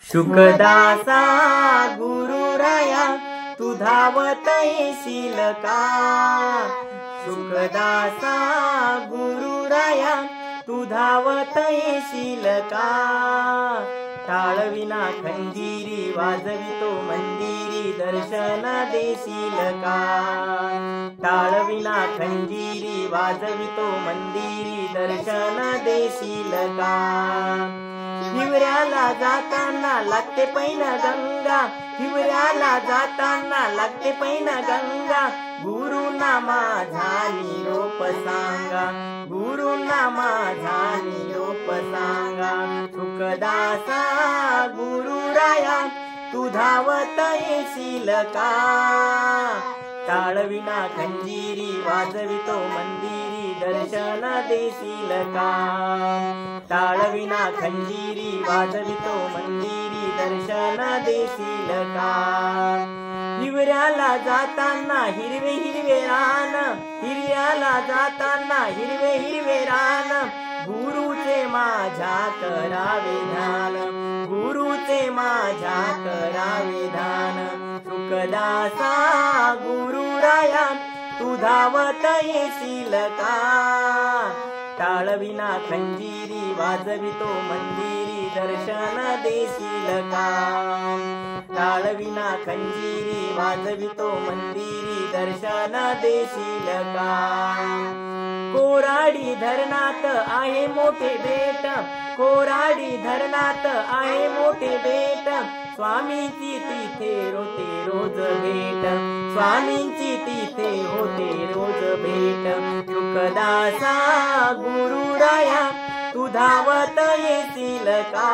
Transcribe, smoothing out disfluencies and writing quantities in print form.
सुखदासा गुरुराया तू धावत येशील का? सुखदासा गुरुराया तू धावत येशील का? टाळविना खंजीरी वाजवितो मंदिरी दर्शन देशील का? टाळविना खंजीरी वाजवितो मंदिरी दर्शन देशील का? हिवऱ्याला जाताना लागते पैन गंगा, हिवऱ्याला जाताना लागते पैन गंगा. गुरुना माझा निरोप सांगा, गुरुना माझा निरोप सांगा. सुखदासा गुरुराया तू धावत येशील का? टाळविना खंजीरी वाजवितो मंदिरी दर्शन देशील का? टाळविना खंजीरी वाजवितो मंदिरी दर्शन देशील का? हिवऱ्याला जाताना हिरवे हिरवे रान, हिरव्याला जाताना हिरवे हिरवे रान. गुरुचे माझ्या करावे ध्यान, गुरुचे माझ्या करावे ध्यान. सुखदासा गुरुराया तू धावत येशील का? टाळविना खंजीरी वाजवितो मंदिरी दर्शन देशील का? टाळविना खंजीरी वाजवितो मंदिरी दर्शन देशील का? कोराडी धरणात आहे मोठे बेट, कोराडी धरणात आहे मोठे बेट. स्वामींची तिथे होते रोज भेट, स्वामींची तिथे होते रोज भेट. सुखदासा गुरुराया तू धावत येशील का?